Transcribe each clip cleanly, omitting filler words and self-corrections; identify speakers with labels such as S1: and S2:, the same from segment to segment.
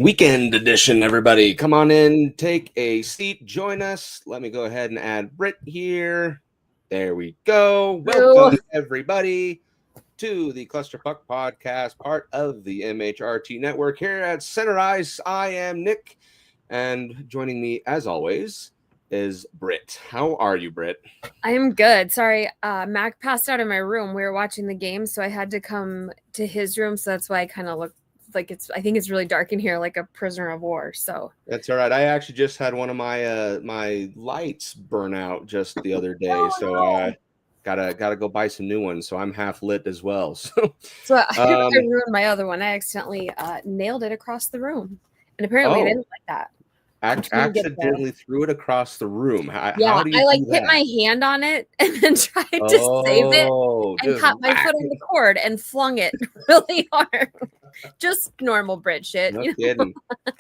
S1: Weekend edition, everybody. Come on in, take a seat, join us. Let me go ahead and add Brit here. There we go. Welcome, everybody, to the Clusterfuck Podcast, part of the MHRT Network here at Center Ice. I am Nick, and joining me, as always, is Brit. How are you, Brit?
S2: I am good. Sorry, Mac passed out in my room. We were watching the game, so I had to come to his room, so that's why I kind of look like I think it's really dark in here, like a prisoner of war. So
S1: that's all right. I actually just had one of my my lights burn out just the other day, gotta go buy some new ones. So I'm half lit as well. So
S2: I ruined my other one. I accidentally nailed it across the room, and apparently they didn't like that.
S1: Accidentally threw it across the room.
S2: How do you I hit my hand on it and then tried to save it and caught my foot on the cord and flung it really hard. Just normal Brit shit.
S1: No kidding.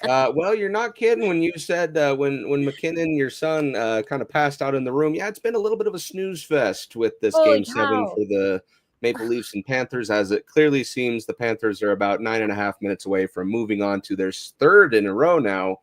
S1: Well, you're not kidding when you said when McKinnon, your son, kind of passed out in the room. Yeah, it's been a little bit of a snooze fest with this Game 7 for the Maple Leafs and Panthers, as it clearly seems the Panthers are about 9.5 minutes away from moving on to their third in a row now.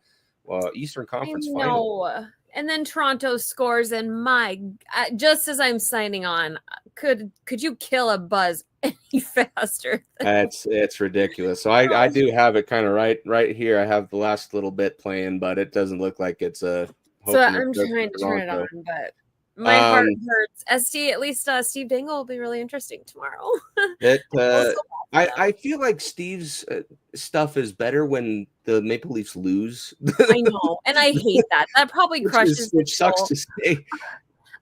S1: Eastern Conference final.
S2: And then Toronto scores, and just as I'm signing on, could you kill a buzz any faster?
S1: It's ridiculous. So I do have it kind of right here. I have the last little bit playing, but it doesn't look like it's a.
S2: So I'm trying to turn it on, but my heart hurts. At least Steve Dangle will be really interesting tomorrow.
S1: I feel like Steve's stuff is better when the Maple Leafs lose.
S2: I know, and I hate that. That probably crushes
S1: which sucks to say.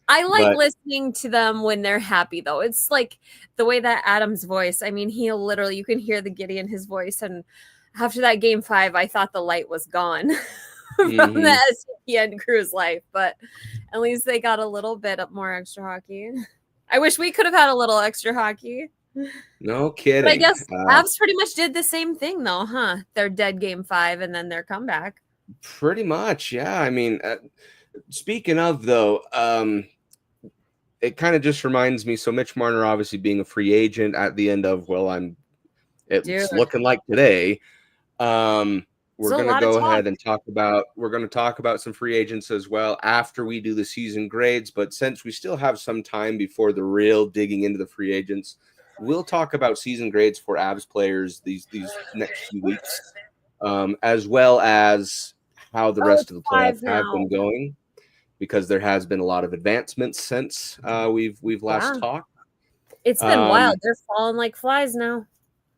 S2: I like listening to them when they're happy, though. It's like the way that Adam's voice. I mean, you can hear the giddy in his voice. And after that Game 5, I thought the light was gone from the SCPN crew's life. But at least they got a little bit more extra hockey. I wish we could have had a little extra hockey.
S1: No kidding.
S2: But I guess Avs pretty much did the same thing, though, huh? Their dead Game 5 and then their comeback.
S1: Pretty much, yeah. I mean, speaking of, though, it kind of just reminds me. So Mitch Marner obviously being a free agent at the end of, it's looking like today. We're going to go ahead and talk about some free agents as well after we do the season grades. But since we still have some time before the real digging into the free agents, we'll talk about season grades for Avs players these next few weeks, as well as how the rest of the playoffs have been going, because there has been a lot of advancements since we've last talked.
S2: It's been wild. They're falling like flies now.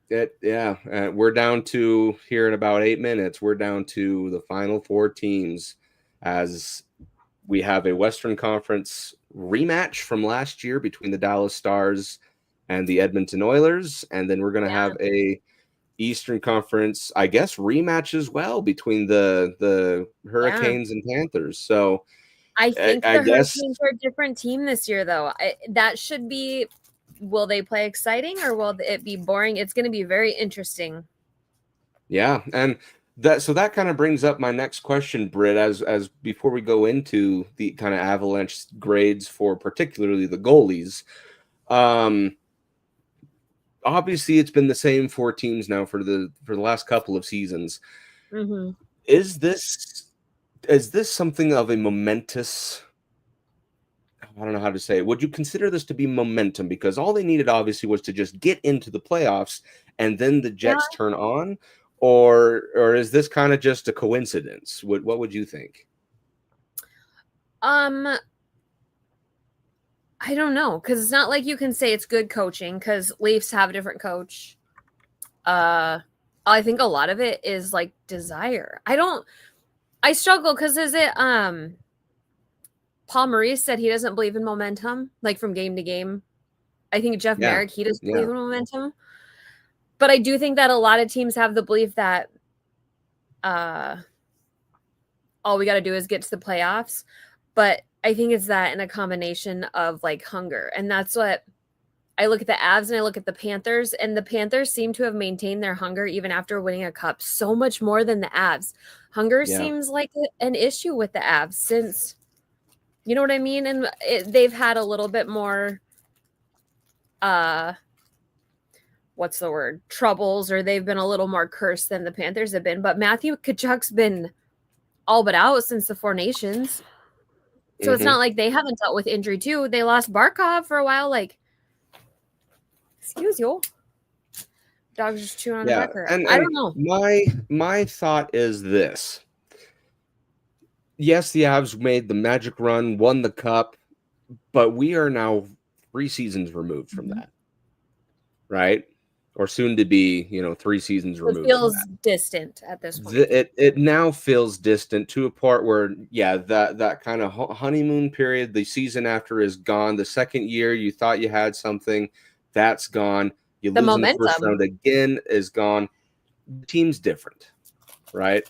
S1: We're down to, here in about 8 minutes, we're down to the final 4 teams, as we have a Western Conference rematch from last year between the Dallas Stars and the Edmonton Oilers, and then we're going to have a Eastern Conference, I guess, rematch as well between the Hurricanes and Panthers. So
S2: I think the Hurricanes are a different team this year, though. That should be. Will they play exciting or will it be boring? It's going to be very interesting.
S1: Yeah, and that kind of brings up my next question, Britt, as before we go into the kind of Avalanche grades for particularly the goalies. Obviously, it's been the same 4 teams now for the last couple of seasons.
S2: Mm-hmm.
S1: Is this something of a momentous? I don't know how to say it. Would you consider this to be momentum? Because all they needed, obviously, was to just get into the playoffs, and then the Jets turn on, or is this kind of just a coincidence? What would you think?
S2: I don't know, because it's not like you can say it's good coaching, because Leafs have a different coach. I think a lot of it is like desire. I struggle because is it Paul Maurice said he doesn't believe in momentum, like from game to game. I think Jeff Merrick, he doesn't believe in momentum. But I do think that a lot of teams have the belief that all we got to do is get to the playoffs. But I think it's that in a combination of like hunger. And that's what I look at the Avs and I look at the Panthers, and the Panthers seem to have maintained their hunger even after winning a cup so much more than the Avs. Hunger seems like an issue with the Avs since, you know what I mean? And they've had a little bit more what's the word, troubles, or they've been a little more cursed than the Panthers have been. But Matthew Tkachuk's been all but out since the Four Nations. So it's not like they haven't dealt with injury too. They lost Barkov for a while. Like, excuse you. Dog's just chewing on a cracker.
S1: And
S2: I don't know.
S1: My thought is this. Yes, the Avs made the magic run, won the cup, but we are now 3 seasons removed from that. Right? Or soon to be, 3 seasons removed.
S2: It feels distant at this point.
S1: It now feels distant to a part where, that kind of honeymoon period, the season after is gone. The second year you thought you had something, that's gone. You lose in the first round again is gone. The team's different, right?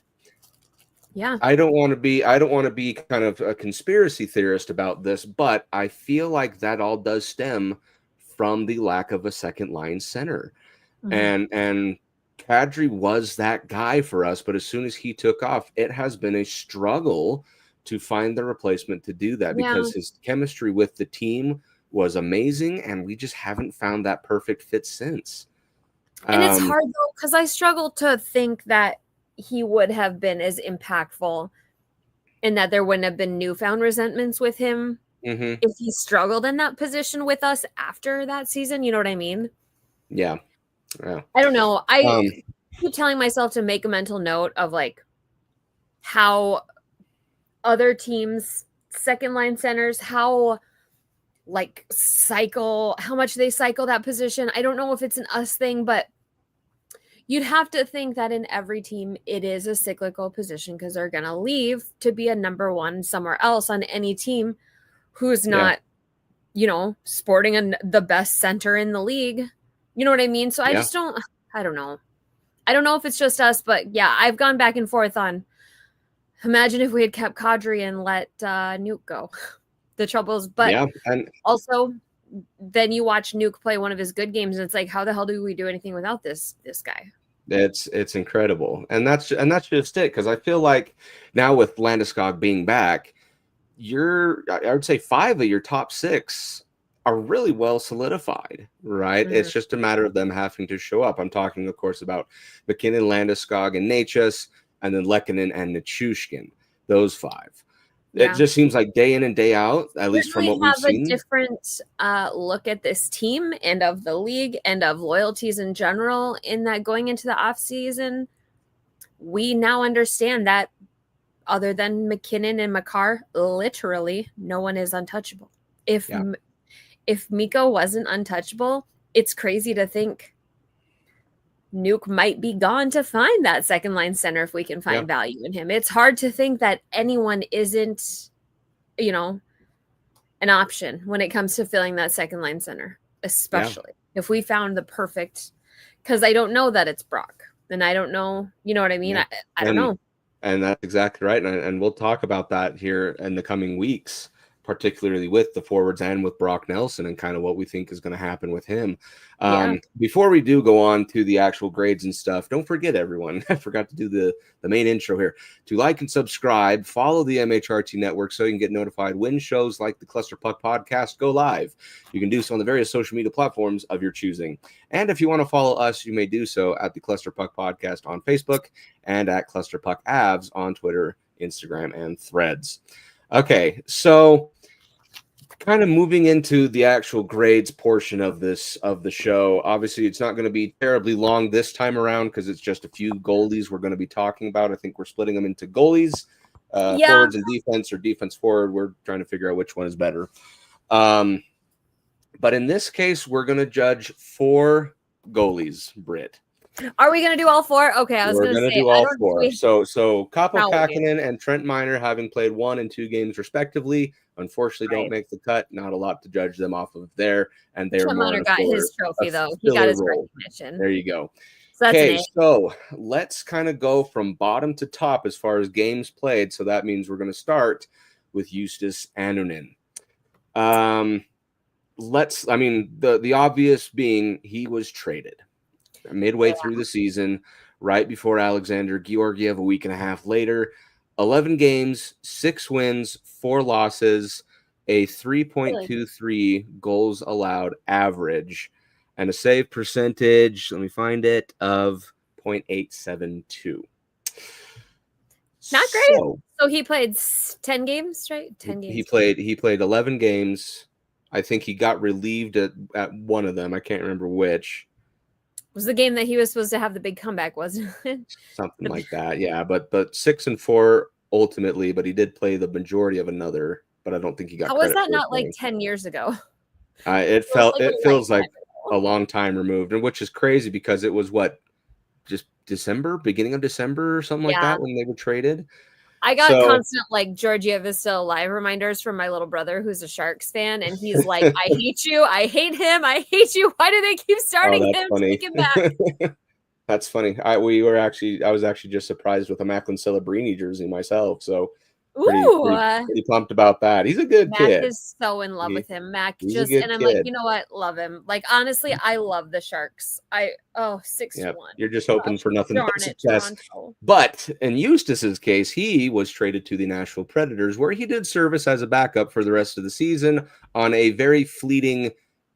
S2: Yeah.
S1: I don't want to be kind of a conspiracy theorist about this, but I feel like that all does stem from the lack of a second line center. And Kadri was that guy for us, but as soon as he took off, it has been a struggle to find the replacement to do that because his chemistry with the team was amazing, and we just haven't found that perfect fit since.
S2: And it's hard though, because I struggle to think that he would have been as impactful and that there wouldn't have been newfound resentments with him if he struggled in that position with us after that season. You know what I mean?
S1: Yeah.
S2: I don't know. I keep telling myself to make a mental note of like how other teams, second line centers, how much they cycle that position. I don't know if it's an us thing, but you'd have to think that in every team it is a cyclical position because they're going to leave to be a number one somewhere else on any team who's not, sporting the best center in the league. You know what I mean? So I don't know. I don't know if it's just us, but yeah, I've gone back and forth on, imagine if we had kept Kadri and let Nuke go. The troubles, but also then you watch Nuke play one of his good games and it's like, how the hell do we do anything without this guy?
S1: It's incredible. And that's just it. Cause I feel like now with Landeskog being back, I would say 5 of your top 6 are really well solidified, right? It's just a matter of them having to show up. I'm talking, of course, about McKinnon, Landeskog, and Necas, and then Lehkonen and Nichushkin, those 5. It just seems like day in and day out, at least from what we've seen.
S2: We have a different look at this team and of the league and of loyalties in general in that going into the offseason, we now understand that other than McKinnon and Makar, literally no one is untouchable. If Mikko wasn't untouchable, it's crazy to think Nuke might be gone to find that second line center if we can find value in him. It's hard to think that anyone isn't, an option when it comes to filling that second line center, especially if we found the perfect, because I don't know that it's Brock and I don't know, you know what I mean? I don't know.
S1: And that's exactly right. And we'll talk about that here in the coming weeks, particularly with the forwards and with Brock Nelson and kind of what we think is going to happen with him. Before we do go on to the actual grades and stuff, don't forget, everyone, I forgot to do the main intro here, to like and subscribe, follow the MHRT network so you can get notified when shows like the Cluster Puck podcast go live. You can do so on the various social media platforms of your choosing. And if you want to follow us, you may do so at the Cluster Puck podcast on Facebook and at Cluster Puck Avs on Twitter, Instagram, and Threads. Okay, so kind of moving into the actual grades portion of the show. Obviously, it's not going to be terribly long this time around because it's just a few goalies we're going to be talking about. I think we're splitting them into goalies, forwards and defense, or defense forward. We're trying to figure out which one is better. But in this case, we're going to judge 4 goalies, Brit.
S2: Are we going to do all 4? Okay, I was going to say.
S1: Do all 4. So Kaapo Kähkönen and Trent Miner, having played 1 and 2 games respectively, unfortunately don't make the cut. Not a lot to judge them off of there. And they're
S2: Trent Miner got his trophy, though. He got his recognition.
S1: There you go.
S2: So
S1: okay, so let's kind of go from bottom to top as far as games played. So that means we're going to start with Justus Annunen. The obvious being he was traded midway through the season, right before Alexander Georgiev a week and a half later. 11 games, 6 wins, 4 losses, a 3.23 goals allowed average. and a save percentage, let me find it, of .872.
S2: Not great. So he played 10 games, right? 10 games.
S1: He played 11 games. I think he got relieved at one of them. I can't remember which.
S2: It was the game that he was supposed to have the big comeback, wasn't it?
S1: Something like that. Yeah, but 6-4 ultimately, but he did play the majority of another, but I don't think he got
S2: How was that not like 10 years ago?
S1: It feels like a long time removed, and which is crazy because it was just December, beginning of December or something like that when they were traded.
S2: I got constant like Georgia Vista live reminders from my little brother who's a Sharks fan, and he's like, I hate you, I hate him, I hate you. Why do they keep starting him?
S1: Funny.
S2: Take him back.
S1: That's funny. I was actually just surprised with a Macklin Celebrini jersey myself. So pretty pumped about that. He's a good kid.
S2: Mac is so in love with him. Mac just, and I'm like, you know what? Love him. Like, honestly, I love the Sharks. 6-1.
S1: You're just hoping for nothing but success. But in Eustace's case, he was traded to the Nashville Predators, where he did service as a backup for the rest of the season on a very fleeting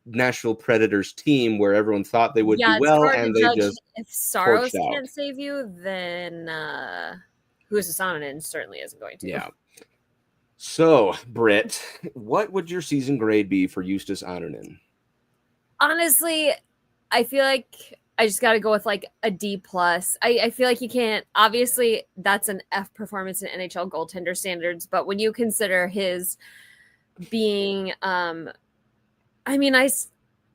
S1: Nashville Predators team where everyone thought they would do well, and they just
S2: if Saros can't save you, then Who's Sonnen certainly isn't going to.
S1: Yeah. So, Britt, what would your season grade be for Justus Annunen?
S2: Honestly, I feel like I just got to go with like a D+. I feel like you can't, obviously that's an F performance in NHL goaltender standards, but when you consider his being, I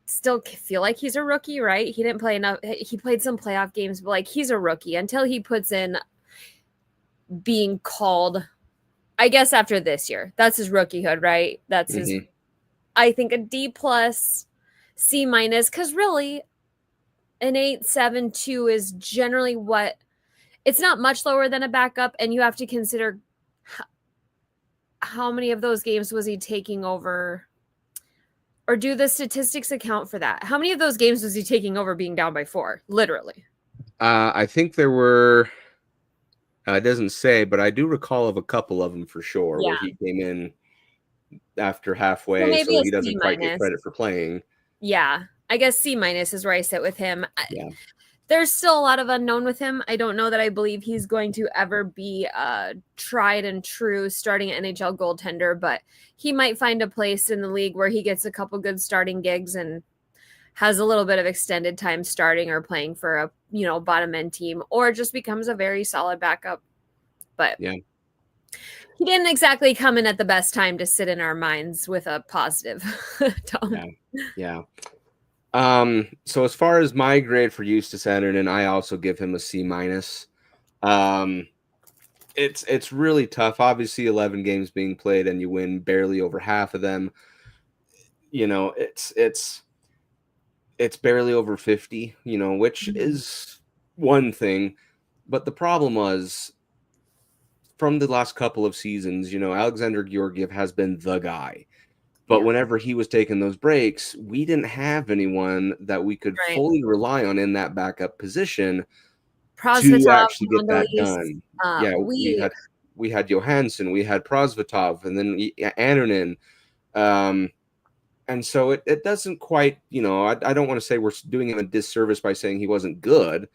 S2: still feel like he's a rookie, right? He didn't play enough. He played some playoff games, but like he's a rookie until he puts in being called, I guess, after this year. That's his rookiehood, right? That's his, I think, a D+, C-, because really an 8.72 is generally what, it's not much lower than a backup, and you have to consider how many of those games was he taking over, or do the statistics account for that? How many of those games was he taking over being down by 4, literally?
S1: I think there were, it doesn't say, but I do recall of a couple of them for sure, where he came in after halfway, so he doesn't quite get credit for playing.
S2: Yeah, I guess C- is where I sit with him. There's still a lot of unknown with him. I don't know that I believe he's going to ever be a tried and true starting NHL goaltender, but he might find a place in the league where he gets a couple good starting gigs and has a little bit of extended time starting or playing for a, bottom end team, or just becomes a very solid backup. But he didn't exactly come in at the best time to sit in our minds with a positive tone.
S1: Yeah. So as far as my grade for Justus Annunen, I also give him a C-. It's really tough. Obviously, 11 games being played and you win barely over half of them. It's barely over 50, which is one thing. But the problem was, from the last couple of seasons, Alexander Georgiev has been the guy. But whenever he was taking those breaks, we didn't have anyone that we could fully rely on in that backup position to actually get that done. We had Johansson, we had Prosvetov, and then Annunen. And so it doesn't quite, I don't want to say we're doing him a disservice by saying he wasn't good.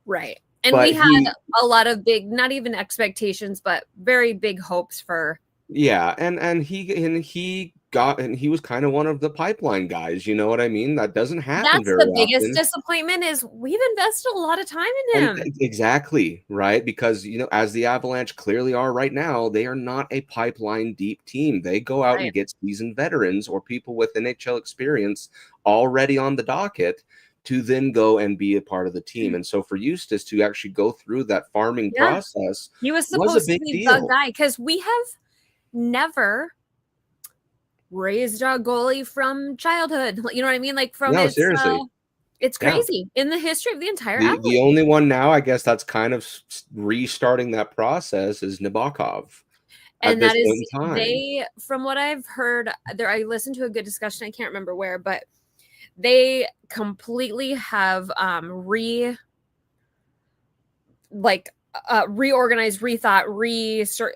S2: Right. And we had a lot of big, not even expectations, but very big hopes for.
S1: Yeah. And he was kind of one of the pipeline guys. You know what I mean? That doesn't happen very often.
S2: That's the biggest disappointment is we've invested a lot of time in him.
S1: Exactly. Right. Because, as the Avalanche clearly are right now, they are not a pipeline deep team. They go out and get seasoned veterans or people with NHL experience already on the docket to then go and be a part of the team. And so for Justus to actually go through that farming process,
S2: he was supposed to be the guy, because we have never raised a goalie from childhood. You know what I mean? Like
S1: seriously.
S2: It's crazy in the history of the entire
S1: the only one now, I guess, that's kind of restarting that process is Nabokov.
S2: And that is from what I've heard there, I listened to a good discussion. I can't remember where, but they completely have reorganized, rethought,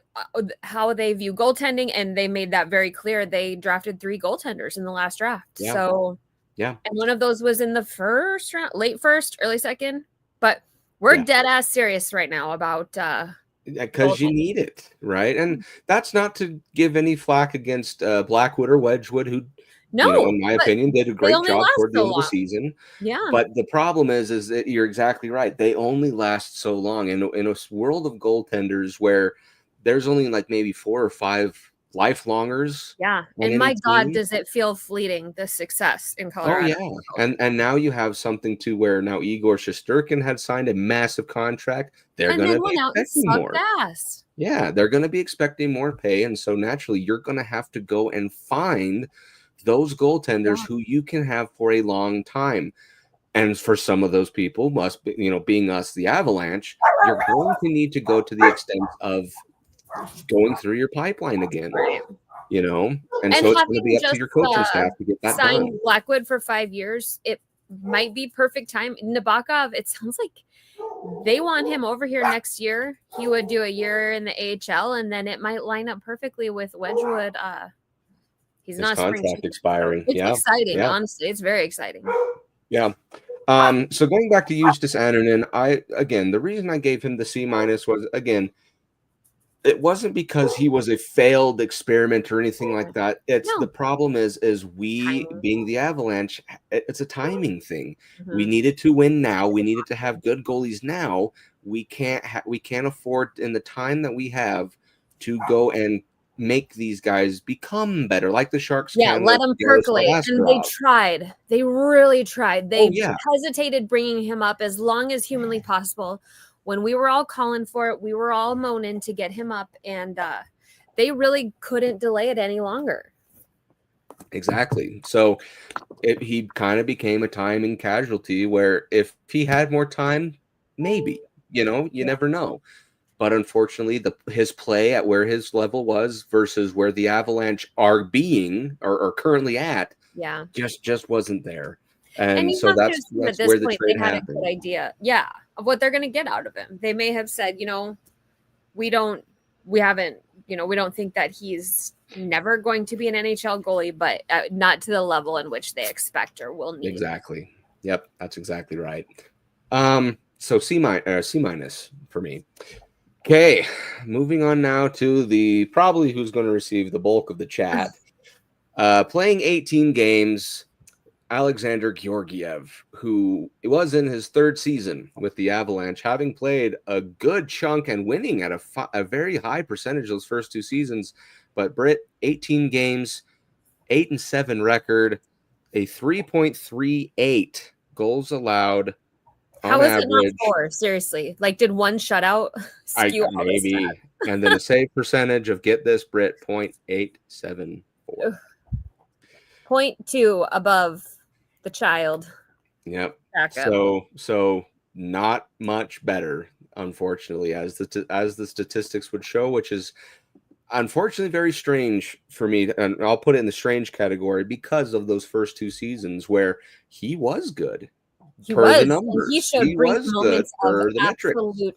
S2: how they view goaltending, and they made that very clear. They drafted 3 goaltenders in the last draft. So
S1: Yeah.
S2: And one of those was in the first round, late first, early second. But we're dead ass serious right now about
S1: because you need it, right? And that's not to give any flack against Blackwood or Wedgwood, who, in my opinion, did a great job toward the end of the season.
S2: Yeah.
S1: But the problem is that you're exactly right. They only last so long. And in a world of goaltenders where there's only like maybe 4 or 5 lifelongers.
S2: Yeah. And my God, does it feel fleeting, the success in Colorado?
S1: Oh, yeah. And now you have something to where now Igor Shesterkin had signed a massive contract. They're going to be expecting more.
S2: Ass.
S1: Yeah, they're going to be expecting more pay. And so naturally, you're going to have to go and find those goaltenders who you can have for a long time. And for some of those people, must be, being us, the Avalanche, you're going to need to go to the extent of going through your pipeline again. And so it's going to be up to your coaching staff to get that done.
S2: Blackwood for 5 years, it might be perfect time. Nabokov, it sounds like they want him over here next year. He would do a year in the AHL, and then it might line up perfectly with Wedgwood. He's
S1: His
S2: not
S1: contract expiring.
S2: It's exciting, honestly. It's very exciting.
S1: Yeah. So going back to Justus Annunen, the reason I gave him the C- was, again, it wasn't because he was a failed experiment or anything like that. The problem is we, being the Avalanche, it's a timing thing. Mm-hmm. We needed to win now. We needed to have good goalies now. We can't afford in the time that we have to go and make these guys become better, like the Sharks.
S2: Let them percolate. And they tried. They really tried. They hesitated bringing him up as long as humanly possible. When we were all calling for it, we were all moaning to get him up, and they really couldn't delay it any longer.
S1: Exactly. So he kind of became a timing casualty where if he had more time, maybe, you never know. But unfortunately, his play at where his level was versus where the Avalanche are being or currently at, just wasn't there. And so that's where the trade happened.
S2: A good idea, of what they're going to get out of him. They may have said, we don't think that he's never going to be an NHL goalie, but not to the level in which they expect or will need.
S1: Exactly. Yep, that's exactly right. So C- for me. Okay, moving on now to probably who's going to receive the bulk of the chat. Playing 18 games, Alexander Georgiev, who was in his 3rd season with the Avalanche, having played a good chunk and winning at a very high percentage those first 2 seasons. But Brit, 18 games, 8-7 record, a 3.38 goals allowed.
S2: How is it not 4? Seriously, did one shutout skew all
S1: maybe, and then a save percentage of, get this, Brit, 0.874.
S2: 0.2 above the child.
S1: Yep. So not much better, unfortunately, as the statistics would show, which is unfortunately very strange for me, and I'll put it in the strange category because of those first 2 seasons where he was good. The numbers.
S2: He showed brief moments of absolute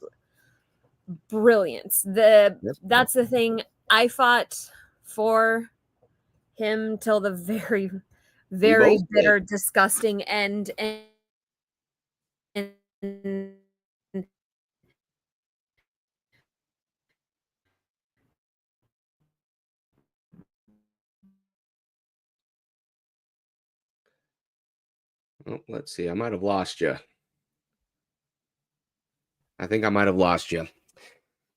S2: brilliance. That's the thing. I fought for him till the very, very bitter, disgusting end. And
S1: let's see. I might have lost you. I think I might have lost you.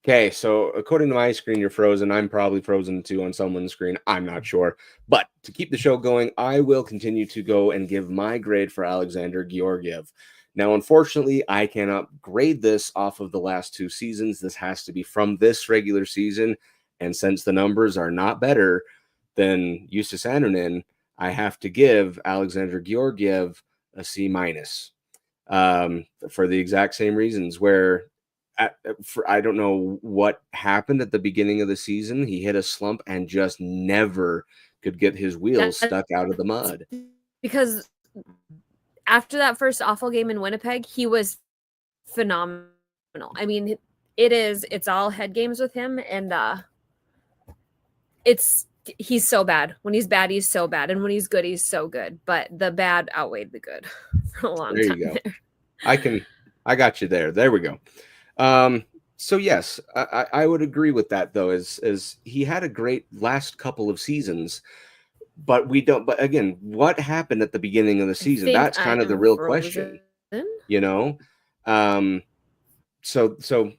S1: Okay, so according to my screen, you're frozen. I'm probably frozen too on someone's screen. I'm not sure. But to keep the show going, I will continue to go and give my grade for Alexander Georgiev. Now, unfortunately, I cannot grade this off of the last 2 seasons. This has to be from this regular season. And since the numbers are not better than Justus Annunen, I have to give Alexander Georgiev a C-, for the exact same reasons, where I don't know what happened at the beginning of the season. He hit a slump and just never could get his wheels stuck out of the mud.
S2: Because after that first awful game in Winnipeg, he was phenomenal. I mean, it's all head games with him, and it's he's so bad. When he's bad, he's so bad. And when he's good, he's so good. But the bad outweighed the good for a long
S1: There
S2: time.
S1: you go.
S2: There.
S1: I got you there. There we go. So yes, I would agree with that though, as he had a great last couple of seasons, but again, what happened at the beginning of the season? That's kind of the real question, you know? So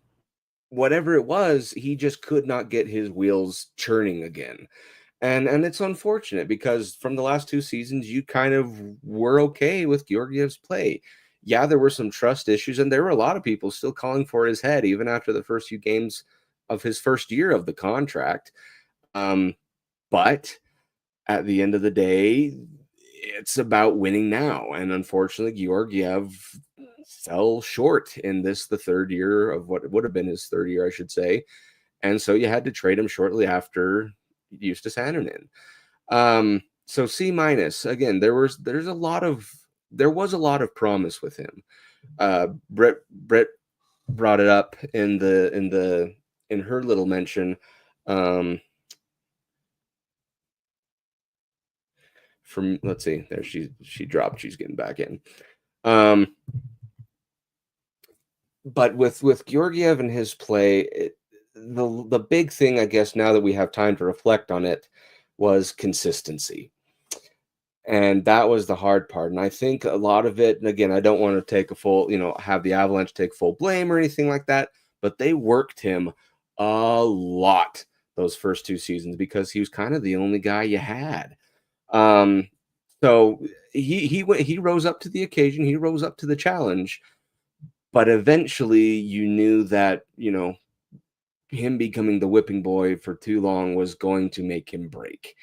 S1: whatever it was, he just could not get his wheels churning again. And it's unfortunate because from the last 2 seasons, you kind of were okay with Georgiev's play. Yeah, there were some trust issues, and there were a lot of people still calling for his head, even after the first few games of his first year of the contract. But at the end of the day, it's about winning now. And unfortunately, Georgiev fell short in this, the third year of what would have been his third year, I should say. And so you had to trade him shortly after Justus Annunen. So C minus again. There was a lot of promise with him. Brit brought it up in her little mention. From let's see, there she dropped. She's getting back in. But with Georgiev and his play, the big thing, I guess, now that we have time to reflect on it, was consistency. And that was the hard part. And I think a lot of it, and again, I don't want to take a full, have the Avalanche take full blame or anything like that, but they worked him a lot those first 2 seasons because he was kind of the only guy you had. So he rose up to the occasion, he rose up to the challenge, but eventually you knew that, him becoming the whipping boy for too long was going to make him break.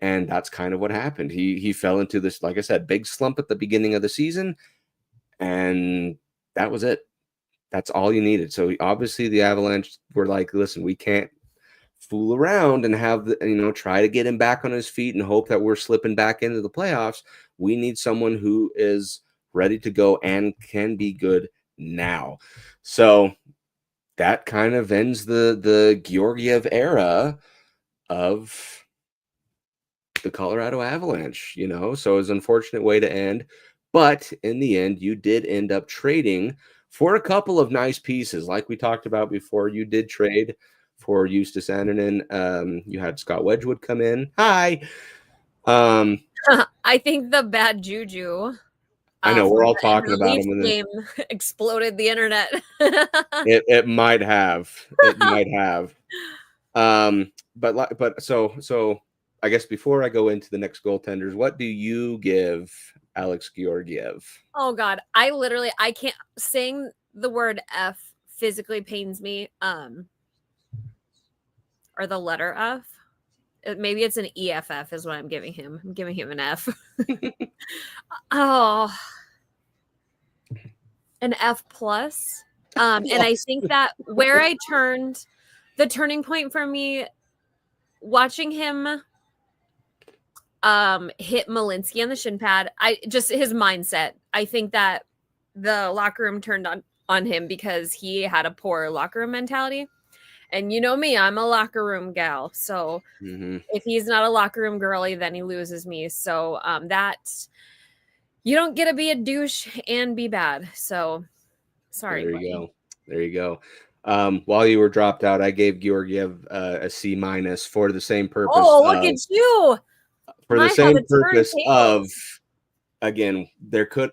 S1: And that's kind of what happened. He fell into this, like I said, big slump at the beginning of the season, and that was it. That's all you needed. So obviously the Avalanche were like, listen, we can't fool around and have try to get him back on his feet and hope that we're slipping back into the playoffs. We need someone who is ready to go and can be good now. So that kind of ends the Georgiev era of the Colorado Avalanche, so it was an unfortunate way to end. But in the end, you did end up trading for a couple of nice pieces. Like we talked about before, you did trade for Justus Annunen. You had Scott Wedgwood come in. Hi.
S2: I think the bad juju.
S1: I know we're all talking about him.
S2: Game exploded the internet.
S1: It might have. It might have. But so I guess before I go into the next goaltenders, what do you give Alex Georgiev?
S2: Oh God, I can't, saying the word F physically pains me. Or the letter F. Maybe it's an EFF is what I'm giving him. I'm giving him an F. Oh, an F plus. And I think that where I turned, the turning point for me, watching him hit Malinsky on the shin pad, his mindset. I think that the locker room turned on him because he had a poor locker room mentality. And you know me, I'm a locker room gal. So if he's not a locker room girly, then he loses me. So you don't get to be a douche and be bad. So sorry.
S1: There you go. While you were dropped out, I gave Georgiev a C minus for the same purpose.
S2: Oh, look at you!
S1: For the same purpose of, again,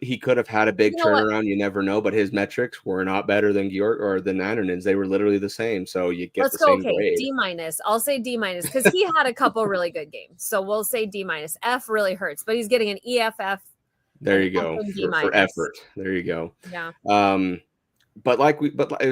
S1: he could have had a big turnaround. You never know, but his metrics were not better than than Annunen's. They were literally the same. So you get the same grade.
S2: D minus. I'll say D minus because he had a couple really good games. So we'll say D minus. F really hurts, but he's getting an EFF.
S1: There you go for effort. There you go.
S2: Yeah.
S1: But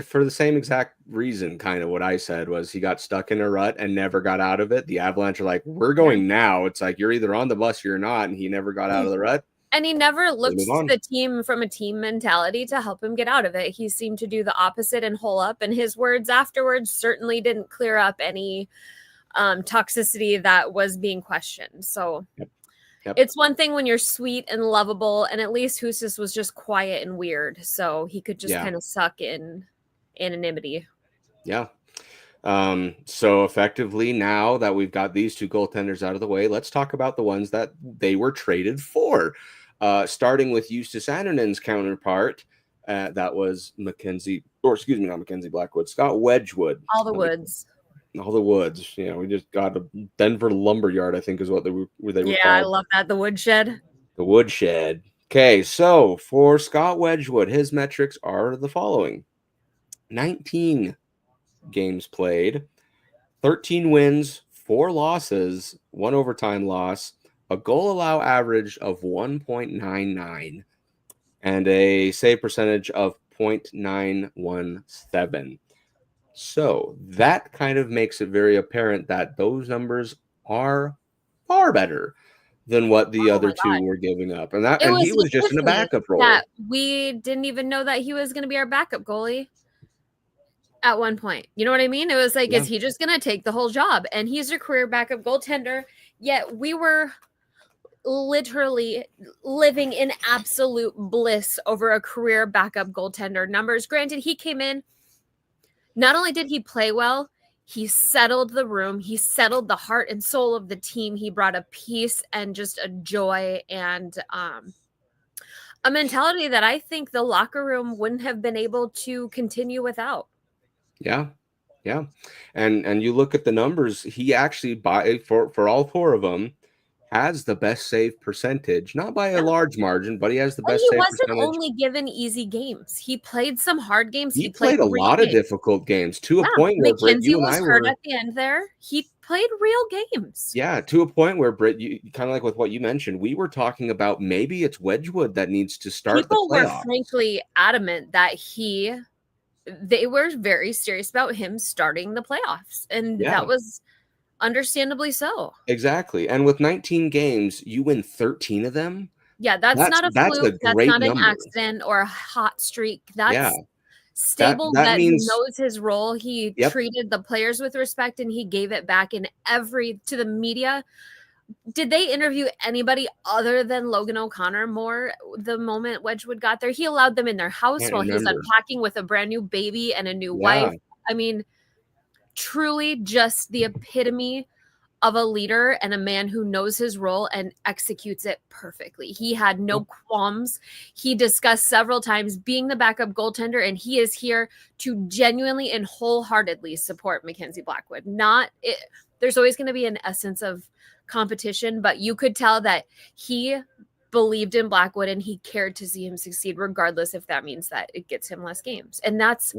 S1: for the same exact reason, kind of what I said was he got stuck in a rut and never got out of it. The Avalanche are like, we're going now. It's like you're either on the bus or you're not, and he never got out of the rut.
S2: And he never looked to the team from a team mentality to help him get out of it. He seemed to do the opposite and hole up. And his words afterwards certainly didn't clear up any toxicity that was being questioned. So It's one thing when you're sweet and lovable, and at least Justus was just quiet and weird. So he could just kind of suck in anonymity.
S1: Yeah. So effectively, now that we've got these two goaltenders out of the way, let's talk about the ones that they were traded for. Starting with Justus Annanen's counterpart, that was not Mackenzie Blackwood, Scott Wedgwood.
S2: All the Woods.
S1: All the Woods. We just got a Denver Lumberyard, I think is what they were
S2: Yeah,
S1: called.
S2: I love that. The Woodshed.
S1: The Woodshed. Okay, so for Scott Wedgwood, his metrics are the following: 19 games played, 13 wins, 4 losses, 1 overtime loss, a goal allow average of 1.99, and a save percentage of 0.917. So that kind of makes it very apparent that those numbers are far better than what the other two were giving up. And he was just in a backup role.
S2: That we didn't even know that he was going to be our backup goalie at one point. You know what I mean? It was like, is he just going to take the whole job? And he's a career backup goaltender. Yet we were literally living in absolute bliss over a career backup goaltender numbers. Granted, he came in, not only did he play well, he settled the room. He settled the heart and soul of the team. He brought a peace and just a joy and a mentality that I think the locker room wouldn't have been able to continue without.
S1: Yeah. And you look at the numbers, he actually, for all 4 of them, has the best save percentage, not by a large margin, but he has the best save percentage.
S2: He wasn't only given easy games. He played some hard games.
S1: He played a lot of difficult games to a point where Britt, you and I
S2: hurt at the end there. He played real games.
S1: Yeah, to a point where Britt, you kind of like with what you mentioned, we were talking about maybe it's Wedgwood that needs to start the playoffs.
S2: People were frankly adamant that they were very serious about him starting the playoffs, and that was understandably so.
S1: Exactly. And with 19 games, you win 13 of them.
S2: Yeah, that's not a fluke. That's not an accident or a hot streak. That's stable. That means knows his role. He treated the players with respect, and he gave it back to the media. Did they interview anybody other than Logan O'Connor more the moment Wedgwood got there? He allowed them in their house while he was unpacking with a brand new baby and a new wife. I mean, truly just the epitome of a leader and a man who knows his role and executes it perfectly. He had no qualms. He discussed several times being the backup goaltender, and he is here to genuinely and wholeheartedly support Mackenzie Blackwood. There's always going to be an essence of competition, but you could tell that he believed in Blackwood and he cared to see him succeed, regardless if that means that it gets him less games. And that's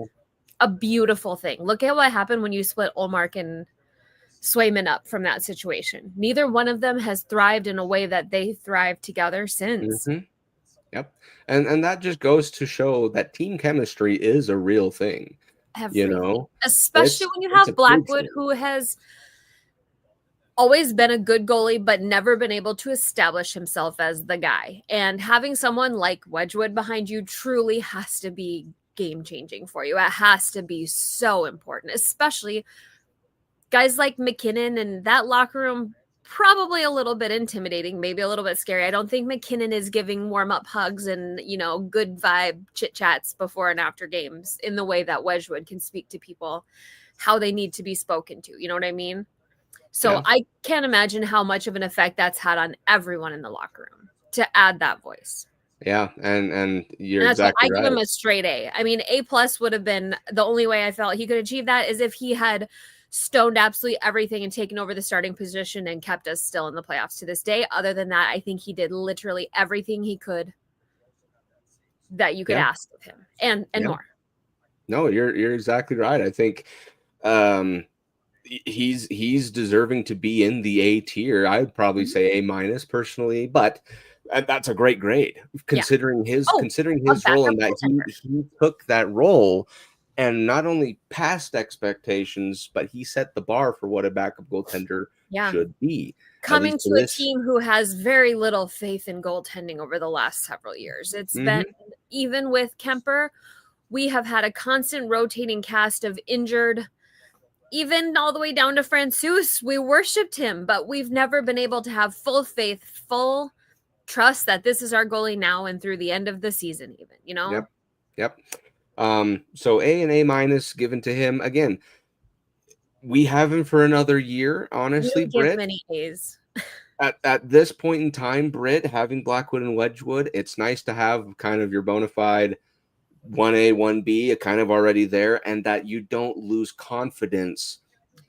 S2: a beautiful thing. Look at what happened when you split Ullmark and Swayman up from that situation. Neither one of them has thrived in a way that they thrived together since.
S1: Mm-hmm. Yep. And that just goes to show that team chemistry is a real thing.
S2: Everything. Especially when you have Blackwood, who has always been a good goalie, but never been able to establish himself as the guy. And having someone like Wedgwood behind you truly has to be game-changing for you. It has to be so important, especially guys like McKinnon, and that locker room, probably a little bit intimidating, maybe a little bit scary. I don't think McKinnon is giving warm-up hugs and, good vibe chit-chats before and after games in the way that Wedgwood can speak to people how they need to be spoken to. You know what I mean? So I can't imagine how much of an effect that's had on everyone in the locker room to add that voice.
S1: Yeah, and you're exactly right.
S2: I give him a straight A. I mean, A+ would have been the only way I felt he could achieve that is if he had stoned absolutely everything and taken over the starting position and kept us still in the playoffs to this day. Other than that, I think he did literally everything he could that you could ask of him and more.
S1: No, you're exactly right. I think he's deserving to be in the A tier. I'd probably say A- personally, but that's a great grade considering his role and that he took that role and not only passed expectations, but he set the bar for what a backup goaltender should be.
S2: Coming to a team who has very little faith in goaltending over the last several years. It's been, even with Kemper, we have had a constant rotating cast of injured, even all the way down to Francouz. We worshipped him, but we've never been able to have full faith, full trust that this is our goalie now and through the end of the season,
S1: Yep. So A and A- given to him. Again, we have him for another year,
S2: We
S1: honestly,
S2: don't give
S1: Britt.
S2: many A's.
S1: At this point in time, Britt, having Blackwood and Wedgwood, it's nice to have kind of your bona fide 1A, 1B kind of already there, and that you don't lose confidence